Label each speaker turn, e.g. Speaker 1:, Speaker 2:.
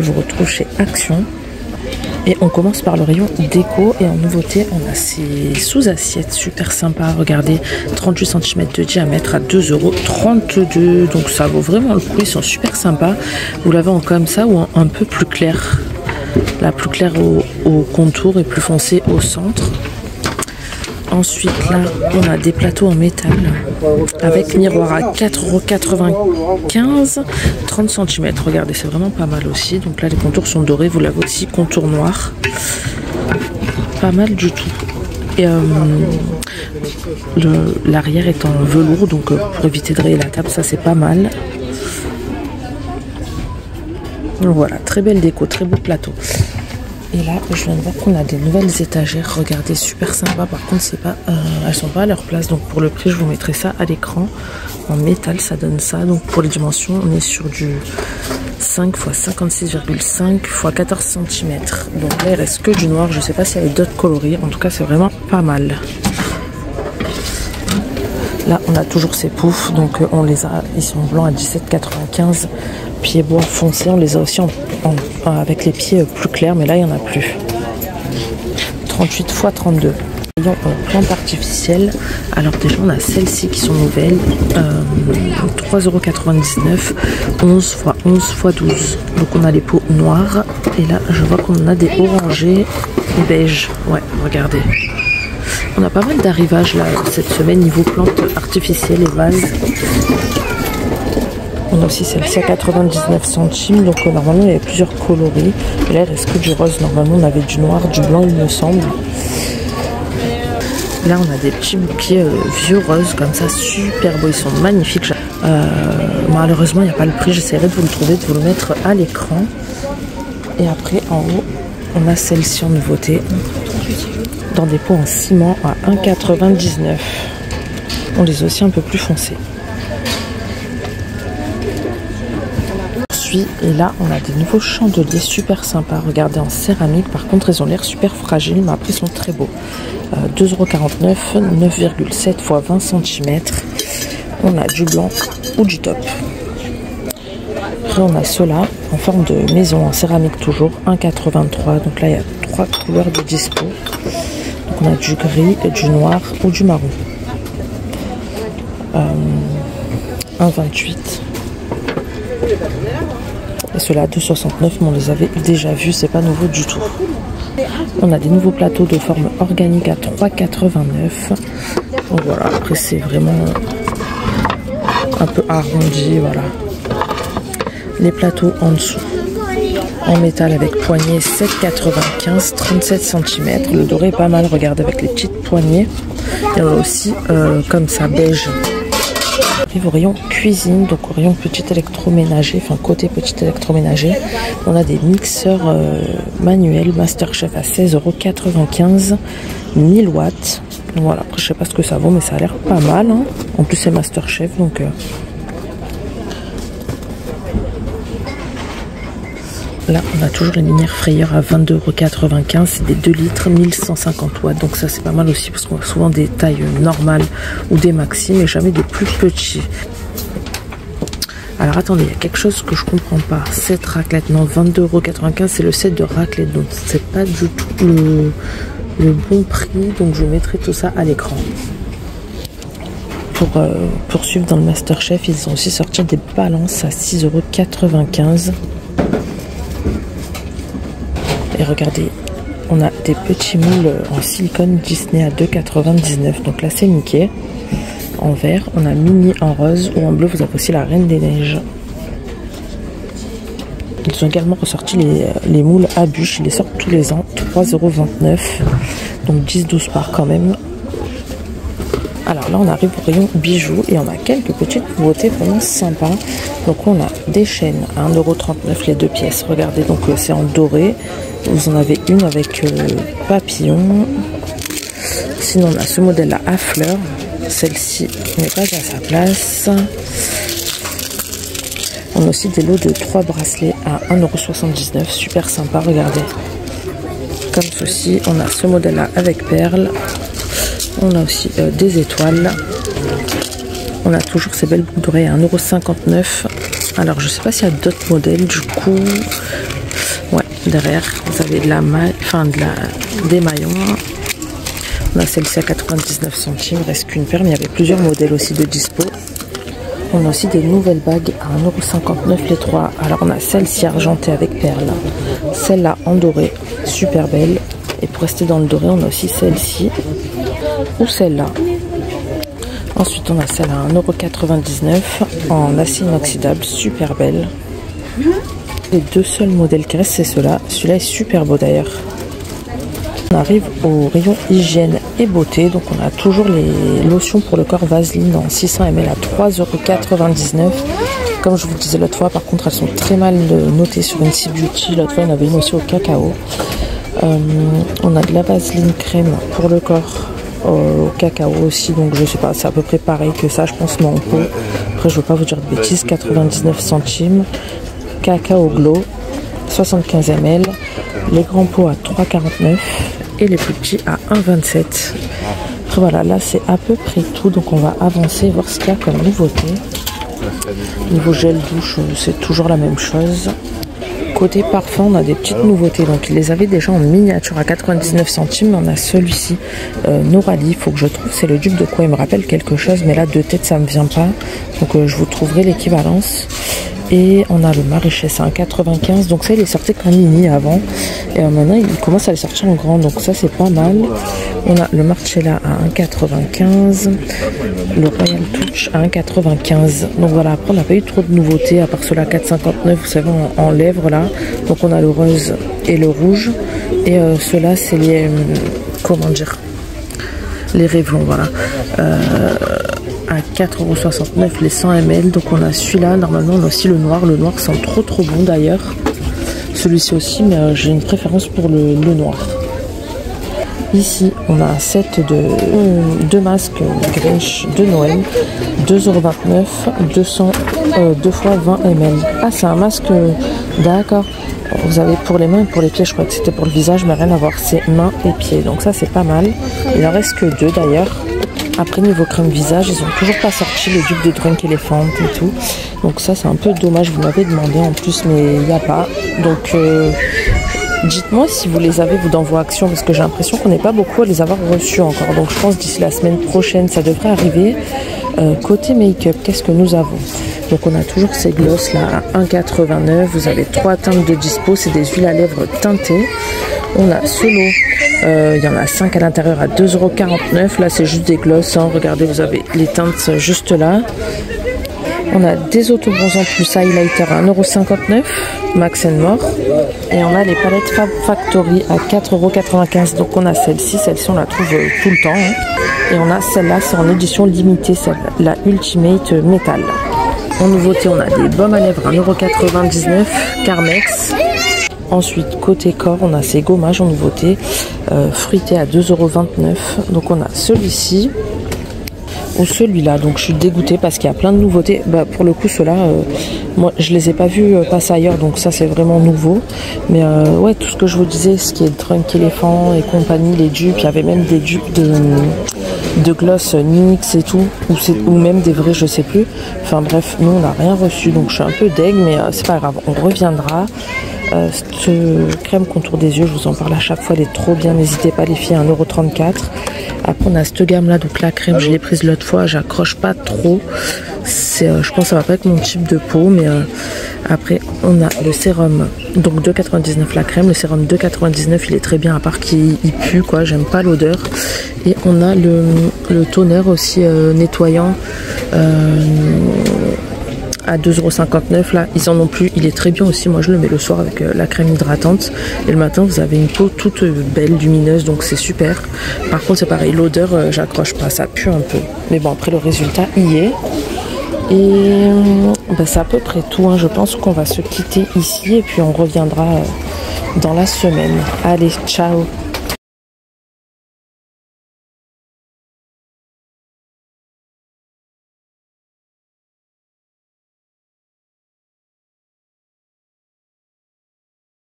Speaker 1: je vous retrouve chez Action. Et on commence par le rayon déco. Et en nouveauté, on a ces sous-assiettes super sympas. Regardez, 38 cm de diamètre à 2,32 €. Donc ça vaut vraiment le coup. Ils sont super sympas. Vous l'avez en comme ça ou en un peu plus clair. La plus claire au contour et plus foncée au centre. Ensuite, là, on a des plateaux en métal avec miroir à 4,95 €, 30 cm. Regardez, c'est vraiment pas mal aussi. Donc là, les contours sont dorés. Vous l'avez aussi contour noir. Pas mal du tout. Et l'arrière est en velours, donc pour éviter de rayer la table, ça c'est pas mal. Donc voilà, très belle déco, très beau plateau. Et là, je viens de voir qu'on a des nouvelles étagères. Regardez, super sympa. Par contre, c'est pas, elles sont pas à leur place. Donc pour le prix, je vous mettrai ça à l'écran. En métal, ça donne ça. Donc pour les dimensions, on est sur du 5 x 56,5 x 14 cm. Donc là, il reste que du noir. Je sais pas s'il y avait d'autres coloris. En tout cas, c'est vraiment pas mal. Là, on a toujours ces poufs. Donc on les a, ils sont blancs à 17,95 €. Pieds bois foncé, on les a aussi avec les pieds plus clairs, mais là il n'y en a plus. 38 x 32. Rayon plante artificielle. Alors déjà on a celles-ci qui sont nouvelles, 3,99 €, 11 x 11 x 12. Donc on a les peaux noires et là je vois qu'on a des orangés et beige. Ouais, regardez. On a pas mal d'arrivages là cette semaine niveau plantes artificielles et vases. On a aussi celle-ci à 99 centimes, donc normalement il y avait plusieurs coloris. Et là il reste que du rose, normalement on avait du noir, du blanc il me semble. Là on a des petits bouquets vieux roses comme ça, super beaux, ils sont magnifiques. Malheureusement il n'y a pas le prix, j'essaierai de vous le trouver, de vous le mettre à l'écran. Et après en haut on a celle-ci en nouveauté, dans des pots en ciment à 1,99 €. On les a aussi un peu plus foncés. Et là on a des nouveaux chandeliers super sympas, regardez, en céramique. Par contre ils ont l'air super fragiles, mais après ils sont très beaux. 2,49 €, 9,7 x 20 cm. On a du blanc ou du top. Après on a ceux-là en forme de maison en céramique toujours, 1,83 €. Donc là il y a 3 couleurs de dispo. Donc on a du gris, du noir ou du marron. 1,28 €. Et ceux-là à 2,69 €, mais on les avait déjà vus, c'est pas nouveau du tout. On a des nouveaux plateaux de forme organique à 3,89 €. Donc voilà, après c'est vraiment un peu arrondi, voilà. Les plateaux en dessous, en métal avec poignée 7,95 €, 37 cm. Le doré est pas mal, regardez, avec les petites poignées. Et on a aussi comme ça, beige. Au rayon cuisine, donc au rayon petit électroménager, enfin côté petit électroménager, on a des mixeurs manuels Masterchef à 16,95 €, 1000 watts. Voilà, après je sais pas ce que ça vaut, mais ça a l'air pas mal, hein. En plus c'est Masterchef, donc là on a toujours les mini frayeurs à 22,95 €, c'est des 2 litres, 1150 watts, donc ça c'est pas mal aussi parce qu'on a souvent des tailles normales ou des maxi, mais jamais des plus petits. Alors attendez, il y a quelque chose que je comprends pas. Cette raclette, non, 22,95 €, c'est le set de raclette, donc c'est pas du tout le bon prix, donc je mettrai tout ça à l'écran. Pour poursuivre dans le Masterchef, ils ont aussi sorti des balances à 6,95 €. Et regardez, on a des petits moules en silicone Disney à 2,99 €. Donc là c'est Mickey en vert. On a Minnie en rose, ou en bleu vous avez aussi la Reine des Neiges. Ils ont également ressorti les moules à bûches. Ils les sortent tous les ans, 3,29 €. Donc 10-12 par quand même. Alors là on arrive au rayon bijoux et on a quelques petites nouveautés vraiment sympas. Donc on a des chaînes à 1,39 € les 2 pièces. Regardez, donc c'est en doré. Vous en avez une avec papillon. Sinon on a ce modèle là à fleurs. Celle-ci n'est pas à sa place. On a aussi des lots de 3 bracelets à 1,79 €. Super sympa, regardez. Comme ceci, on a ce modèle là avec perles. On a aussi des étoiles. On a toujours ces belles boucles d'oreilles à 1,59 €. Alors je sais pas s'il y a d'autres modèles, du coup Derrière, vous avez de la maille, des maillons. On a celle-ci à 99 centimes, il reste qu'une paire, mais il y avait plusieurs modèles aussi de dispo. On a aussi des nouvelles bagues à 1,59 € les 3. Alors on a celle-ci argentée avec perles, celle-là en doré, super belle. Et pour rester dans le doré, on a aussi celle-ci ou celle-là. Ensuite on a celle à 1,99 € en acier inoxydable, super belle. Les deux seuls modèles qui restent, c'est ceux-là. Celui-là est super beau d'ailleurs. On arrive au rayon hygiène et beauté. Donc on a toujours les lotions pour le corps Vaseline en 600 ml à 3,99 €. Comme je vous disais l'autre fois, par contre elles sont très mal notées sur Incy Beauty. L'autre fois il y en avait une aussi au cacao. On a de la Vaseline crème pour le corps au cacao aussi. Donc je sais pas, c'est à peu près pareil que ça je pense, mais en pot. Après je veux pas vous dire de bêtises. 99 centimes. Cacao Glow 75 ml, les grands pots à 3,49 € et les plus petits à 1,27 €. Voilà, là c'est à peu près tout, donc on va avancer voir ce qu'il y a comme nouveauté. Niveau gel douche, c'est toujours la même chose. Côté parfum, on a des petites nouveautés, donc ils les avaient déjà en miniature à 99 centimes, mais on a celui-ci, Norali, il faut que je trouve, c'est le dupe de quoi, il me rappelle quelque chose, mais là de tête ça me vient pas, donc je vous trouverai l'équivalence. Et on a le maraîcher, c'est un 95, donc ça il est sorti qu'en mini avant, et maintenant il commence à les sortir en grand, donc ça c'est pas mal. On a le Marcella à 1,95, le Royal Touch à 1,95. Donc voilà, après on n'a pas eu trop de nouveautés à part ceux-là 4,59, vous savez en lèvres là. Donc on a le rose et le rouge, et ceux-là c'est les comment dire, les Revlon, voilà. À 4,69 € les 100 ml. Donc on a celui-là, normalement on a aussi le noir sent trop bon d'ailleurs, celui-ci aussi, mais j'ai une préférence pour le noir. Ici on a un set de deux masques Grinch de Noël, 2,29 €, 2 fois 20 ml. Ah c'est un masque, d'accord. Vous avez pour les mains et pour les pieds, je crois que c'était pour le visage, mais rien à voir, c'est mains et pieds, donc ça c'est pas mal. Il en reste que 2 d'ailleurs. Après niveau crème visage, ils ont toujours pas sorti le dupe de Drunk Elephant et tout. Donc ça c'est un peu dommage, vous m'avez demandé en plus, mais il n'y a pas. Donc dites-moi si vous les avez vous dans vos actions, parce que j'ai l'impression qu'on n'est pas beaucoup à les avoir reçus encore. Donc je pense d'ici la semaine prochaine ça devrait arriver. Côté make-up, qu'est-ce que nous avons? Donc on a toujours ces glosses là à 1,89 €. Vous avez 3 teintes de dispo, c'est des huiles à lèvres teintées. On a Solo, il y en a 5 à l'intérieur à 2,49 €. Là c'est juste des glosses, hein. Regardez, vous avez les teintes juste là. On a des autobronzants plus highlighter à 1,59 €, Max & More. Et on a les palettes Fab Factory à 4,95 €. Donc on a celle-ci on la trouve tout le temps, hein. Et on a celle-là, c'est en édition limitée, la Ultimate Metal. En nouveauté, on a des baumes à lèvres à 1,99 € Carmex. Ensuite, côté corps, on a ces gommages en nouveauté, fruités à 2,29 €. Donc on a celui-ci ou celui-là. Donc je suis dégoûtée parce qu'il y a plein de nouveautés. Bah, pour le coup, ceux-là, moi je les ai pas vus passer ailleurs, donc ça c'est vraiment nouveau. Mais ouais, tout ce que je vous disais, ce qui est Drunk Elephant et compagnie, les dupes, il y avait même des dupes de gloss NYX et tout, ou même des vrais, je sais plus. Enfin bref, nous on n'a rien reçu, donc je suis un peu deg, mais c'est pas grave, on reviendra. Cette crème contour des yeux, je vous en parle à chaque fois, elle est trop bien, n'hésitez pas les filles, à 1,34 €. Après on a cette gamme là, donc la crème je l'ai prise l'autre fois, j'accroche pas trop, je pense que ça va pas être mon type de peau, mais après on a le sérum, donc 2,99 € la crème, le sérum 2,99 € il est très bien, à part qu'il pue quoi, j'aime pas l'odeur. Et on a le toner aussi nettoyant à 2,59 € là, ils en ont plus, il est très bien aussi, moi je le mets le soir avec la crème hydratante, et le matin vous avez une peau toute belle, lumineuse, donc c'est super. Par contre c'est pareil, l'odeur j'accroche pas, ça pue un peu, mais bon après le résultat y est. Et ben, c'est à peu près tout, hein. Je pense qu'on va se quitter ici et puis on reviendra dans la semaine. Allez, ciao.